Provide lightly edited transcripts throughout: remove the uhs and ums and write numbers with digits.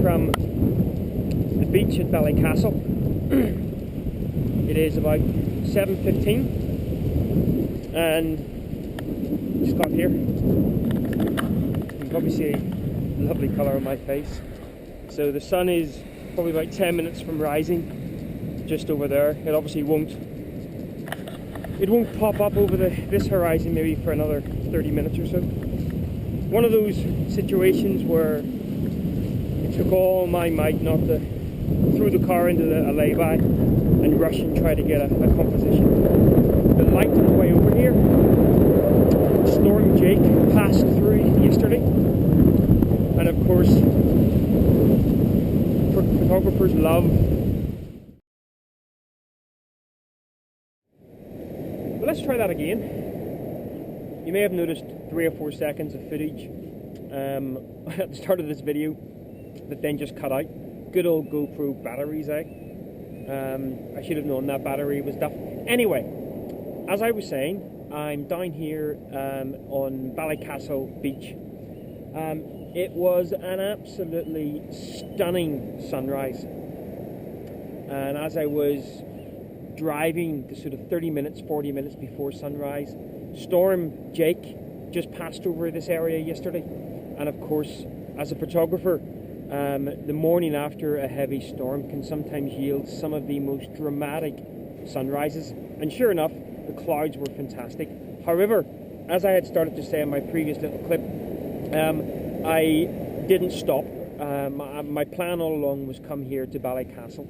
from the beach at Ballycastle. It is about 7:15 and just got here. You can probably see a lovely colour on my face. So the sun is probably about 10 minutes from rising, just over there. It obviously won't pop up over this horizon maybe for another 30 minutes or so. One of those situations where it took all my might not to throw the car into a lay-by and rush and try to get a composition. The light on the way over here, Storm Jake passed through yesterday, and of course photographers love. But let's try that again. You may have noticed 3 or 4 seconds of footage at the start of this video that then just cut out. Good old GoPro batteries, eh? I should have known that battery was duff. Anyway, as I was saying, I'm down here on Ballycastle Beach. It was an absolutely stunning sunrise, and as I was driving the sort of 30 minutes, 40 minutes before sunrise, Storm Jake just passed over this area yesterday. And of course, as a photographer, the morning after a heavy storm can sometimes yield some of the most dramatic sunrises, and sure enough, the clouds were fantastic. However, as I had started to say in my previous little clip, I didn't stop. My plan all along was come here to Ballycastle.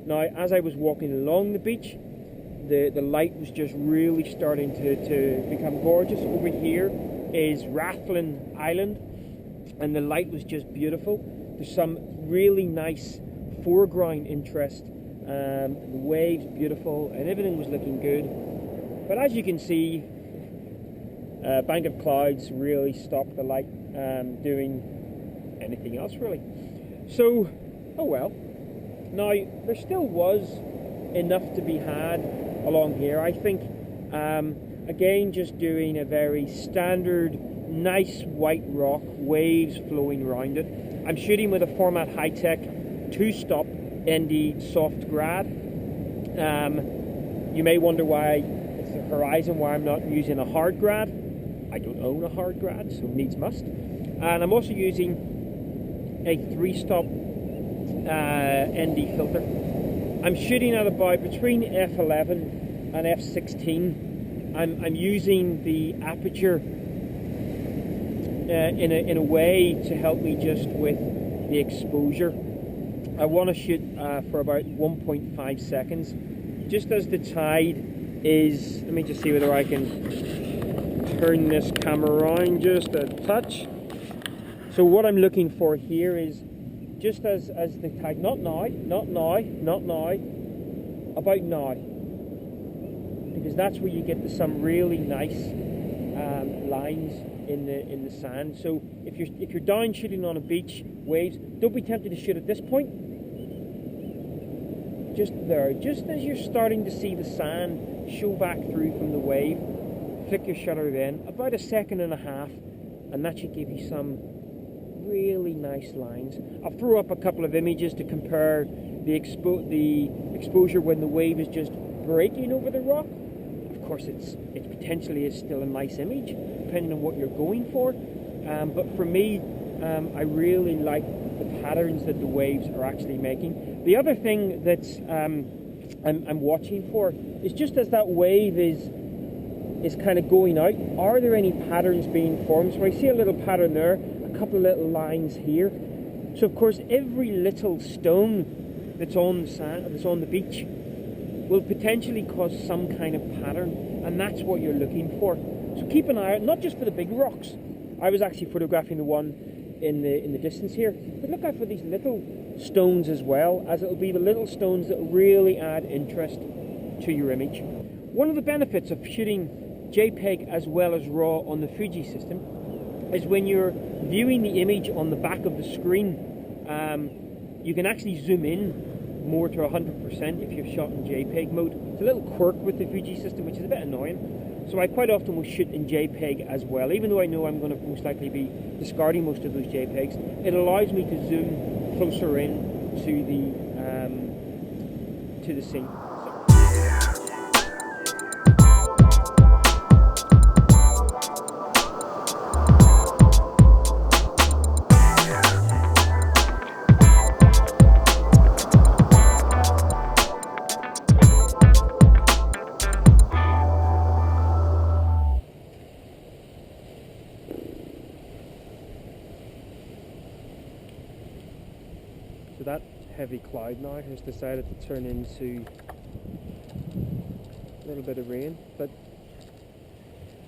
Now, as I was walking along the beach, the light was just really starting to become gorgeous. Over here is Rathlin Island, and the light was just beautiful. There's some really nice foreground interest. The waves beautiful, and everything was looking good. But as you can see, a bank of clouds really stopped the light doing anything else really. So, oh well. Now, there still was enough to be had along here. I think, again, just doing a very standard, nice white rock, waves flowing around it. I'm shooting with a Formatt-Hitech 2-stop ND soft grad. You may wonder why it's the horizon, why I'm not using a hard grad. I don't own a hard grad, so needs must. And I'm also using a 3-stop ND filter. I'm shooting at about between f11 and f16. I'm using the aperture in a way to help me just with the exposure. I want to shoot for about 1.5 seconds, just as the tide is. Let me just see whether I can turn this camera around just a touch. So what I'm looking for here is just as the tide, not now, about now, because that's where you get some really nice lines in the sand. So if you're down shooting on a beach, waves, don't be tempted to shoot at this point. Just there, just as you're starting to see the sand show back through from the wave, flick your shutter then, about 1.5 seconds, and that should give you some really nice lines. I'll throw up a couple of images to compare the exposure when the wave is just breaking over the rock. Of course, it potentially is still a nice image, depending on what you're going for. But for me, I really like the patterns that the waves are actually making. The other thing that I'm watching for is just as that wave is kind of going out, are there any patterns being formed? So I see a little pattern there, a couple of little lines here. So of course, every little stone that's on the sand, that's on the beach, will potentially cause some kind of pattern, and that's what you're looking for. So keep an eye out, not just for the big rocks. I was actually photographing the one in the distance here, but look out for these little stones as well, as it'll be the little stones that will really add interest to your image. One of the benefits of shooting JPEG as well as RAW on the Fuji system is when you're viewing the image on the back of the screen, you can actually zoom in more to 100% if you've shot in JPEG mode. It's a little quirk with the Fuji system, which is a bit annoying. So I quite often will shoot in JPEG as well, even though I know I'm going to most likely be discarding most of those JPEGs. It allows me to zoom closer in to the scene. So that heavy cloud now has decided to turn into a little bit of rain, but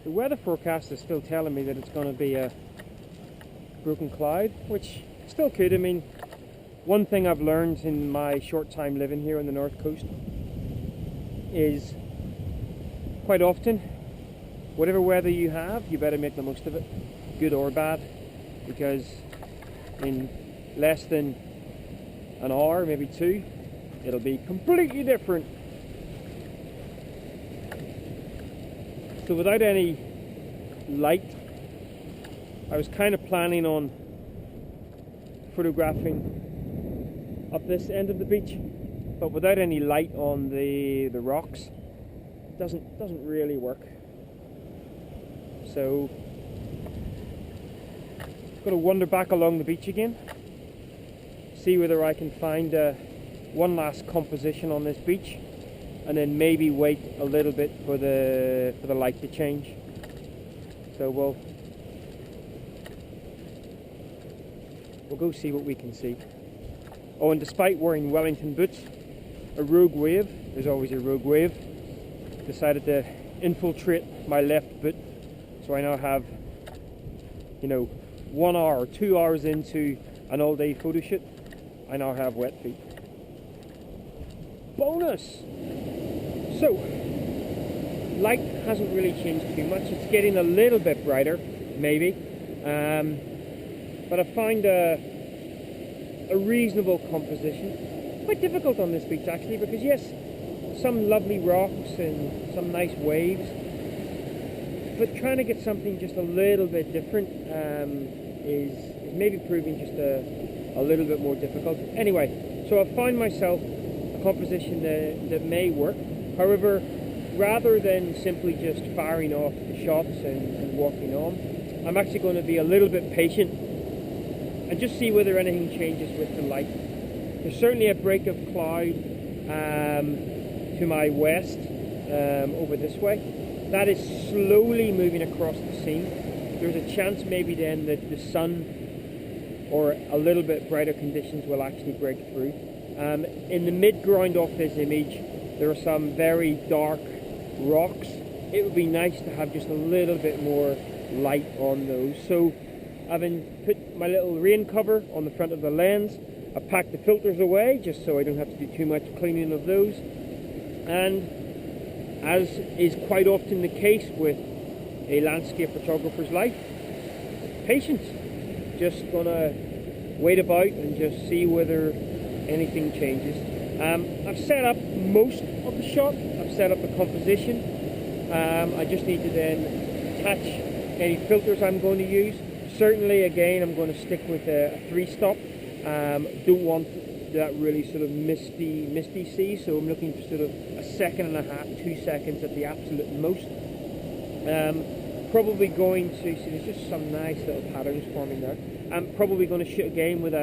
the weather forecast is still telling me that it's going to be a broken cloud, which still could. I mean, one thing I've learned in my short time living here on the North Coast is quite often, whatever weather you have, you better make the most of it, good or bad, because in less than an hour, maybe two, it'll be completely different. So without any light, I was kind of planning on photographing up this end of the beach, but without any light on the rocks, it doesn't really work. So I'm going to wander back along the beach again, see whether I can find one last composition on this beach, and then maybe wait a little bit for the light to change. So we'll go see what we can see. Oh, and despite wearing Wellington boots, a rogue wave, there's always a rogue wave, decided to infiltrate my left boot. So I now have, 1 hour or 2 hours into an all-day photo shoot, I now have wet feet. Bonus! So, light hasn't really changed too much. It's getting a little bit brighter, maybe. But I find a reasonable composition. Quite difficult on this beach actually, because yes, some lovely rocks and some nice waves, but trying to get something just a little bit different is maybe proving just a little bit more difficult. Anyway, so I've found myself a composition that may work. However, rather than simply just firing off the shots and walking on, I'm actually going to be a little bit patient and just see whether anything changes with the light. There's certainly a break of cloud to my west over this way. That is slowly moving across the scene. There's a chance maybe then that the sun or a little bit brighter conditions will actually break through. In the mid-ground of this image, there are some very dark rocks. It would be nice to have just a little bit more light on those. So I've put my little rain cover on the front of the lens. I've packed the filters away just so I don't have to do too much cleaning of those. And as is quite often the case with a landscape photographer's life, patience. Just gonna wait about and just see whether anything changes. I've set up most of the shot. I've set up the composition. I just need to then attach any filters I'm going to use. Certainly, again, I'm going to stick with a 3-stop. Don't want that really sort of misty sea, so I'm looking for sort of 1.5 seconds, 2 seconds at the absolute most. Probably going to see, there's just some nice little patterns forming there. I'm probably going to shoot again with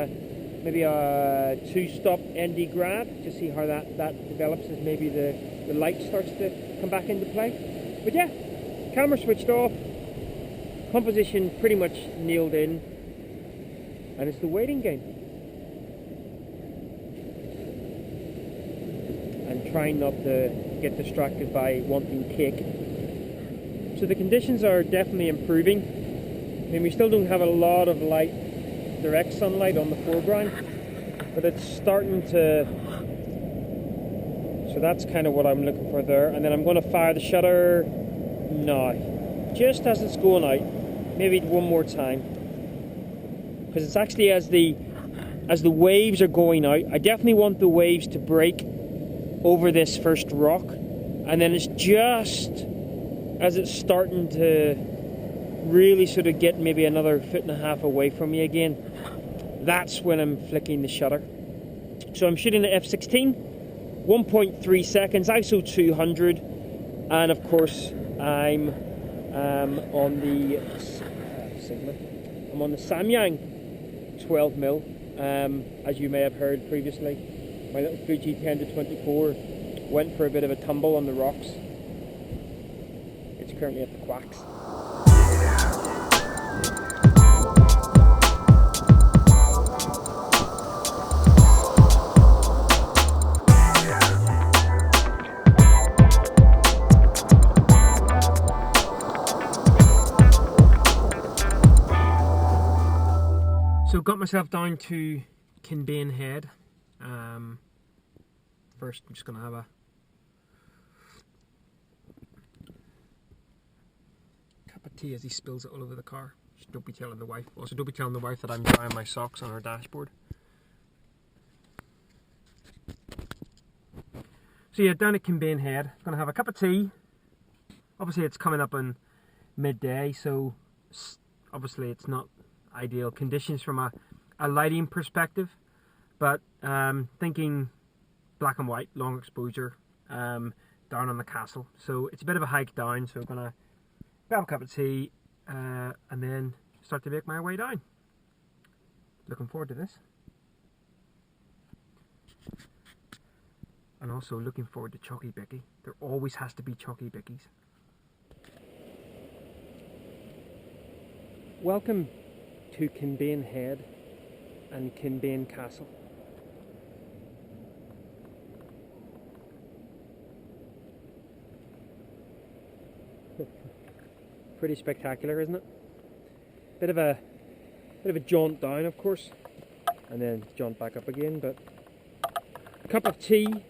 maybe a 2-stop ND grab to see how that develops as maybe the light starts to come back into play. But yeah, camera switched off, composition pretty much nailed in, and it's the waiting game. And trying not to get distracted by wanting cake. So the conditions are definitely improving. I mean, we still don't have a lot of light, direct sunlight on the foreground, but it's starting to, so that's kind of what I'm looking for there. And then I'm going to fire the shutter now, just as it's going out, maybe one more time, because it's actually as the waves are going out, I definitely want the waves to break over this first rock, and then it's just as it's starting to really sort of get maybe another 1.5 feet away from me again, that's when I'm flicking the shutter. So I'm shooting at f16, 1.3 seconds, ISO 200, and of course I'm on the Samyang 12mm. As you may have heard previously, my little Fuji 10-24 went for a bit of a tumble on the rocks. It's currently at the quacks. So got myself down to Kinbane Head. First I'm just going to have a cup of tea as he spills it all over the car. Just don't be telling the wife. Also don't be telling the wife that I'm drying my socks on her dashboard. So yeah, down at Kinbane Head, I'm going to have a cup of tea. Obviously it's coming up on midday, so obviously it's not ideal conditions from a lighting perspective, but thinking black and white, long exposure, down on the castle. So it's a bit of a hike down, so I'm gonna grab a cup of tea and then start to make my way down. Looking forward to this. And also looking forward to Chalky Bicky. There always has to be Chalky Bickies. Welcome to Kinbane Head and Kinbane Castle. Pretty spectacular, isn't it? Bit of a jaunt down, of course, and then jaunt back up again. But a cup of tea,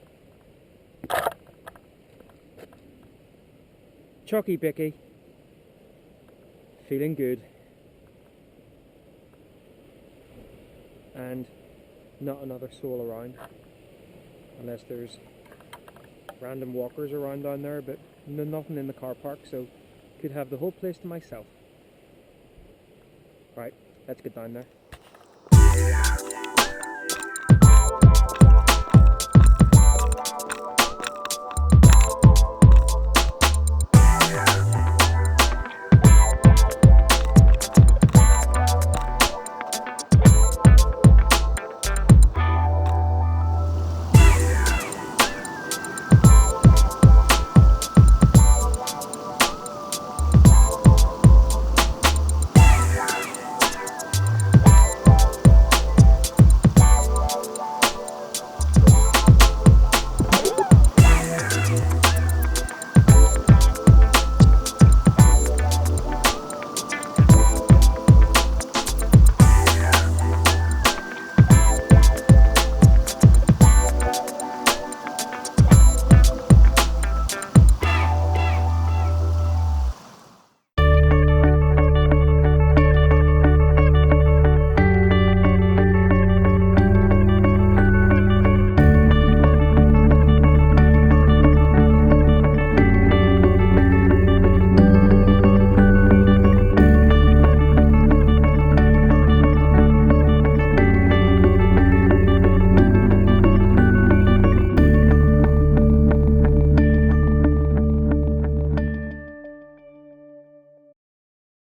Chalky Bicky, feeling good. And not another soul around, unless there's random walkers around down there, but nothing in the car park, so could have the whole place to myself. Right, let's get down there.